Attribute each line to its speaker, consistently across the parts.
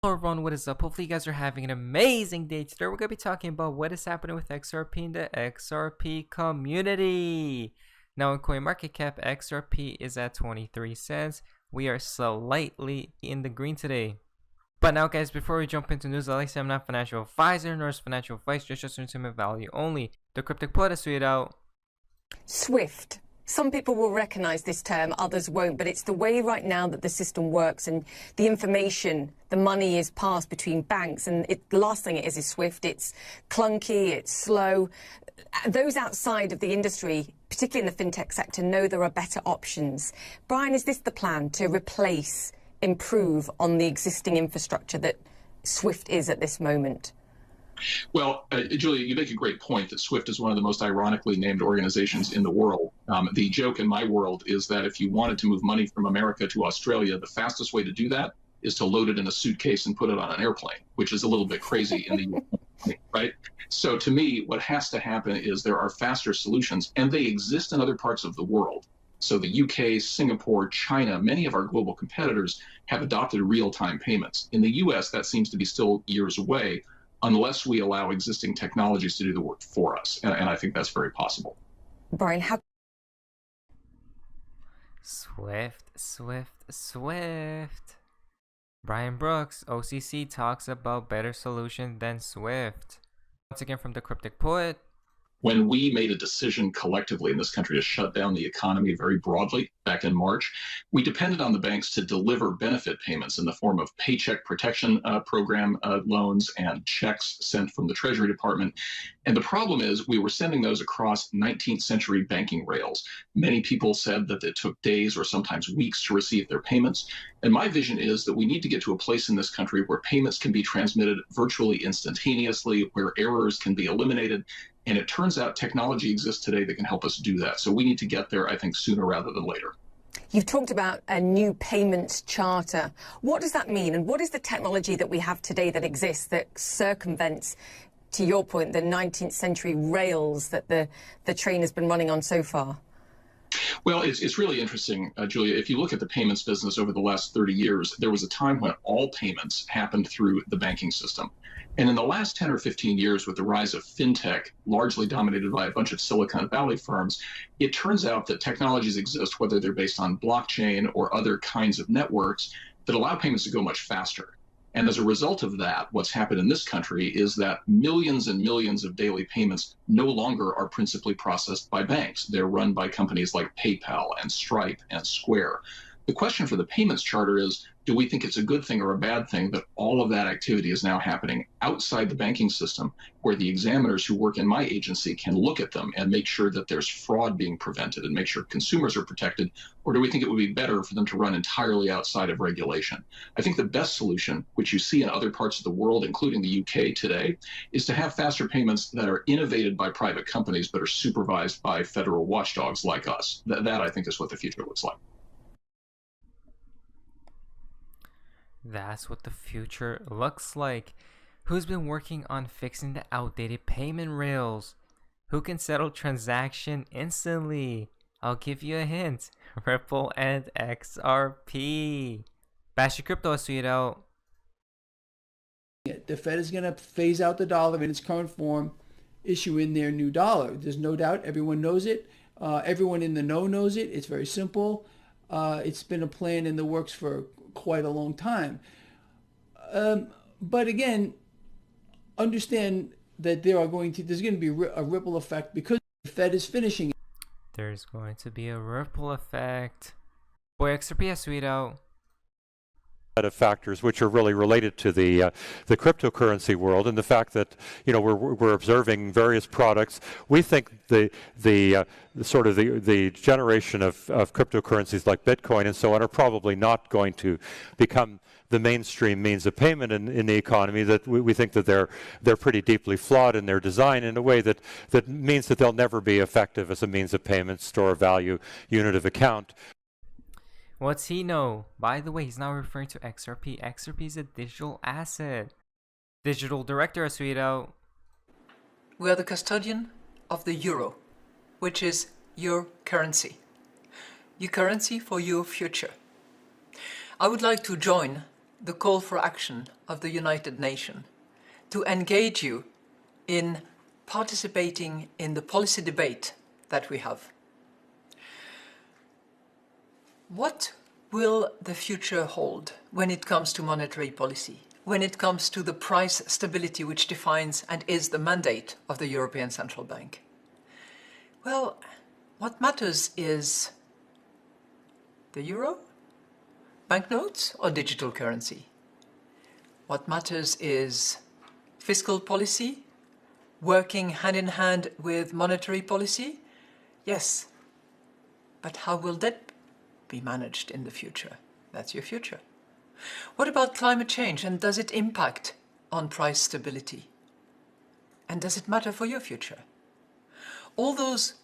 Speaker 1: Hello everyone, what is up? Hopefully you guys are having an amazing day. Today we're going to be talking about what is happening with XRP in the XRP community. Now in CoinMarketCap, XRP is at 23 cents. We are slightly in the green today. But now guys, before we jump into news, like I said, I'm not a financial advisor nor is financial advice, just entertainment value only. The cryptic plot is tweeted out.
Speaker 2: SWIFT. Some people will recognize this term, others won't, but it's the way right now that the system works and the information, the money is passed between banks, and the last thing it is SWIFT. It's clunky, it's slow. Those outside of the industry, particularly in the fintech sector, know there are better options. Brian, is this the plan to replace, improve on the existing infrastructure that SWIFT is at this moment?
Speaker 3: Well, Julia, you make a great point that SWIFT is one of the most ironically named organizations in the world. The joke in my world is that if you wanted to move money from America to Australia, the fastest way to do that is to load it in a suitcase and put it on an airplane, which is a little bit crazy in the US, right? So to me, what has to happen is there are faster solutions, and they exist in other parts of the world. So the UK, Singapore, China, many of our global competitors have adopted real-time payments. In the US, that seems to be still years away, unless we allow existing technologies to do the work for us. And I think that's very possible.
Speaker 2: Brian, how...
Speaker 1: Swift. Brian Brooks, OCC talks about better solution than Swift. Once again from the Cryptic Poet.
Speaker 3: When we made a decision collectively in this country to shut down the economy very broadly back in March, we depended on the banks to deliver benefit payments in the form of paycheck protection program loans and checks sent from the Treasury Department. And the problem is we were sending those across 19th century banking rails. Many people said that it took days or sometimes weeks to receive their payments. And my vision is that we need to get to a place in this country where payments can be transmitted virtually instantaneously, where errors can be eliminated. And it turns out technology exists today that can help us do that. So we need to get there, I think, sooner rather than later.
Speaker 2: You've talked about a new payments charter. What does that mean? And what is the technology that we have today that exists that circumvents, to your point, the 19th century rails that the train has been running on so far?
Speaker 3: Well, it's really interesting, Julia. If you look at the payments business over the last 30 years, there was a time when all payments happened through the banking system. And in the last 10 or 15 years, with the rise of fintech, largely dominated by a bunch of Silicon Valley firms, it turns out that technologies exist, whether they're based on blockchain or other kinds of networks, that allow payments to go much faster. And as a result of that, what's happened in this country is that millions and millions of daily payments no longer are principally processed by banks. They're run by companies like PayPal and Stripe and Square. The question for the payments charter is, do we think it's a good thing or a bad thing that all of that activity is now happening outside the banking system, where the examiners who work in my agency can look at them and make sure that there's fraud being prevented and make sure consumers are protected? Or do we think it would be better for them to run entirely outside of regulation? I think the best solution, which you see in other parts of the world, including the UK today, is to have faster payments that are innovated by private companies but are supervised by federal watchdogs like us. That I think, is what the future looks like.
Speaker 1: That's what the future looks like. Who's been working on fixing the outdated payment rails? Who can settle transaction instantly? I'll give you a hint. Ripple and XRP. Bash your crypto, sweeto.
Speaker 4: The Fed is going to phase out the dollar in its current form, issue in their new dollar. There's no doubt. Everyone knows it. Everyone in the know knows it. It's very simple. It's been a plan in the works for quite a long time. But again, understand that there's going to be a ripple effect because the Fed is finishing it.
Speaker 1: There's going to be a ripple effect. Boy, XRP has sweet out.
Speaker 5: Of factors which are really related to the cryptocurrency world, and the fact that we're observing various products. We think the generation of cryptocurrencies like Bitcoin and so on are probably not going to become the mainstream means of payment in the economy. That we think that they're pretty deeply flawed in their design in a way that means that they'll never be effective as a means of payment, store of value, unit of account.
Speaker 1: What's he know? By the way, he's not referring to XRP. XRP is a digital asset. Digital director, sweeto.
Speaker 6: We are the custodian of the euro, which is your currency. Your currency for your future. I would like to join the call for action of the United Nations to engage you in participating in the policy debate that we have. What will the future hold when it comes to monetary policy, when it comes to the price stability which defines and is the mandate of the European Central Bank? Well, what matters is the euro, banknotes, or digital currency. What matters is fiscal policy, working hand in hand with monetary policy. Yes, but how will that be managed in the future? That's your future. What about climate change, and does it impact on price stability? And does it matter for your future? All those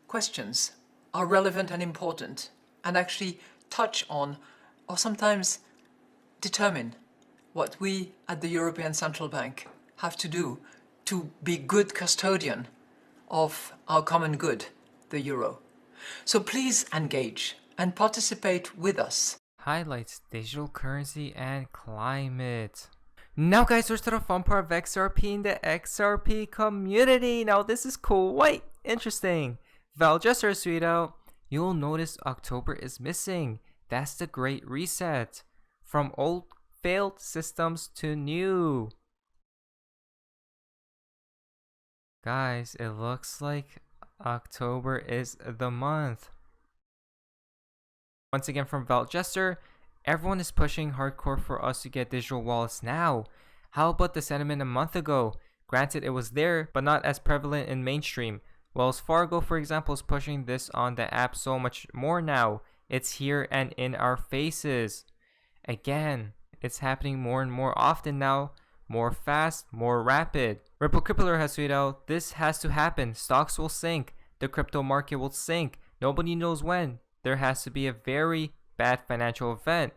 Speaker 6: questions are relevant and important and actually touch on or sometimes determine what we at the European Central Bank have to do to be good custodian of our common good, the euro. So please engage and participate with us.
Speaker 1: Highlights digital currency and climate. Now guys, we're to the fun part of XRP in the XRP community. Now this is quite interesting. Val, just to tweet out, you'll notice October is missing. That's the great reset. From old failed systems to new. Guys, it looks like October is the month. Once again from Val Jester, everyone is pushing hardcore for us to get digital wallets now. How about the sentiment a month ago? Granted, it was there, but not as prevalent in mainstream. Wells Fargo, for example, is pushing this on the app so much more now. It's here and in our faces. Again, it's happening more and more often now. More fast, more rapid. Ripple Crippler has tweeted out, this has to happen. Stocks will sink. The crypto market will sink. Nobody knows when. There has to be a very bad financial event.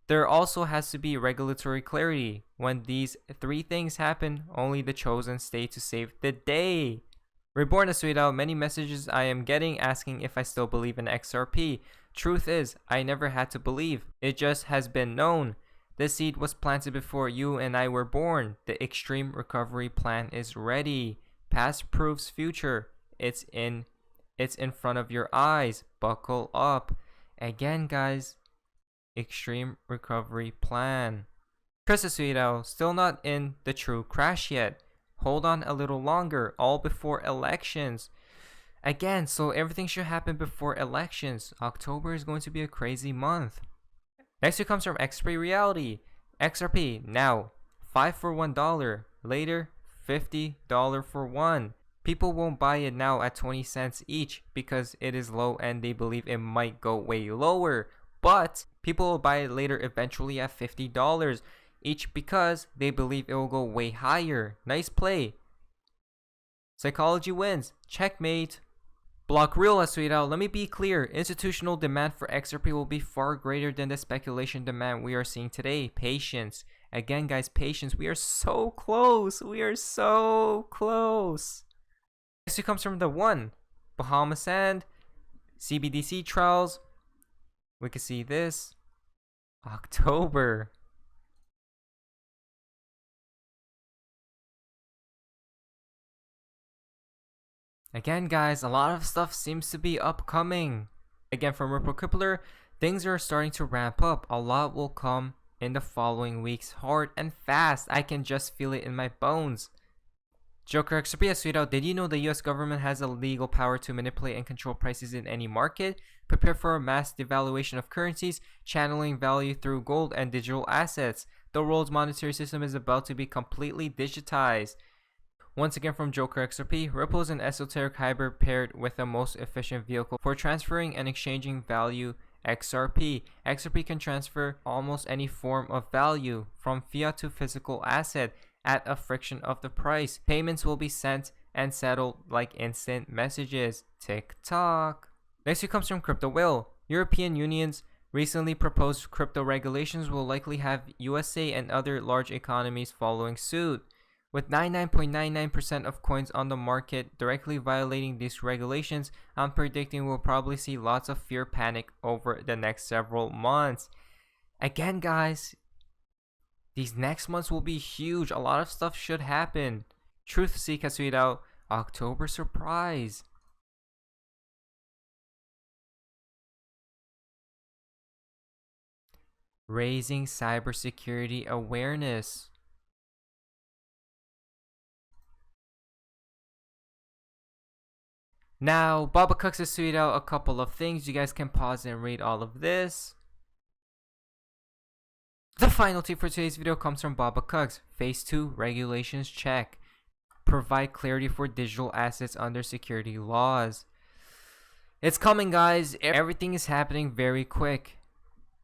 Speaker 1: There also has to be regulatory clarity. When these three things happen, only the chosen stay to save the day. Reborn has tweeted out, many messages I am getting asking if I still believe in XRP. Truth is, I never had to believe. It just has been known. The seed was planted before you and I were born. The extreme recovery plan is ready. Past proves future. It's in front of your eyes. Buckle up. Again, guys, extreme recovery plan. Chris Asuito, still not in the true crash yet. Hold on a little longer, all before elections. Again, so everything should happen before elections. October is going to be a crazy month. Next it comes from XRP Reality. XRP, now, 5 for $1. Later, $50 for 1. People won't buy it now at 20 cents each because it is low and they believe it might go way lower. But people will buy it later eventually at $50 each because they believe it will go way higher. Nice play. Psychology wins. Checkmate. Block Real has tweeted out, let me be clear, institutional demand for XRP will be far greater than the speculation demand we are seeing today. Patience. Again, guys, patience. We are so close. We are so close. Next it comes from the one. Bahama Sand. CBDC trials. We can see this. October. Again, guys, a lot of stuff seems to be upcoming. Again, from Ripple Crippler, things are starting to ramp up. A lot will come in the following weeks, hard and fast. I can just feel it in my bones. Joker XRP has tweeted out, did you know the US government has a legal power to manipulate and control prices in any market? Prepare for a mass devaluation of currencies, channeling value through gold and digital assets. The world's monetary system is about to be completely digitized. Once again from Joker XRP, Ripple is an esoteric hybrid paired with the most efficient vehicle for transferring and exchanging value, XRP. XRP can transfer almost any form of value, from fiat to physical asset, at a fraction of the price. Payments will be sent and settled like instant messages. TikTok. Next it comes from Crypto Will. European Union's recently proposed crypto regulations will likely have USA and other large economies following suit. With 99.99% of coins on the market directly violating these regulations, I'm predicting we'll probably see lots of fear panic over the next several months. Again, guys, These next months will be huge. A lot of stuff should happen. TruthSeek has tweeted out October surprise. Raising cybersecurity awareness. Now, Baba Cooks has tweeted out a couple of things. You guys can pause and read all of this. The final tip for today's video comes from Baba Cooks. Phase 2 regulations check. Provide clarity for digital assets under security laws. It's coming, guys. Everything is happening very quick.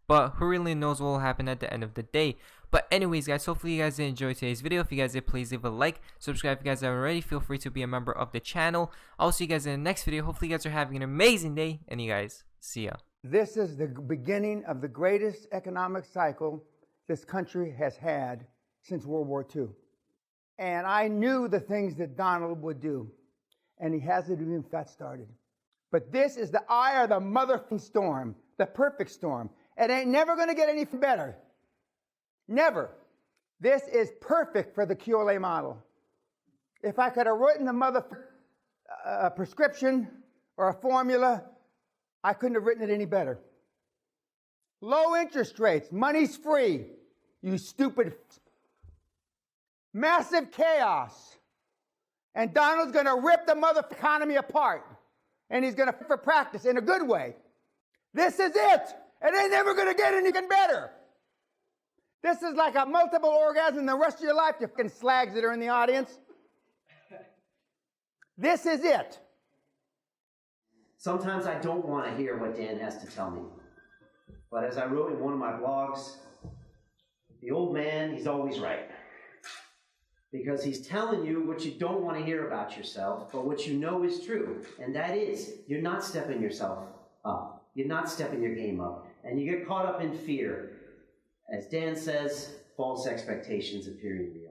Speaker 1: But who really knows what will happen at the end of the day? But anyways, guys, hopefully you guys did enjoy today's video. If you guys did, please leave a like. Subscribe if you guys haven't already. Feel free to be a member of the channel. I'll see you guys in the next video. Hopefully you guys are having an amazing day. And you guys, see ya.
Speaker 7: This is the beginning of the greatest economic cycle this country has had since World War II. And I knew the things that Donald would do. And he hasn't even got started. But this is the eye of the motherfucking storm, the perfect storm. It ain't never going to get any better. Never. This is perfect for the QLA model. If I could have written a prescription or a formula, I couldn't have written it any better. Low interest rates, money's free, you stupid. Massive chaos. And Donald's going to rip the mother economy apart. And he's going to for practice in a good way. This is it. It ain't never going to get anything better. This is like a multiple orgasm the rest of your life, you fucking slags that are in the audience. This is it.
Speaker 8: Sometimes I don't want to hear what Dan has to tell me. But as I wrote in one of my blogs, the old man, he's always right. Because he's telling you what you don't want to hear about yourself, but what you know is true. And that is, you're not stepping yourself up. You're not stepping your game up. And you get caught up in fear. As Dan says, false expectations appearing real.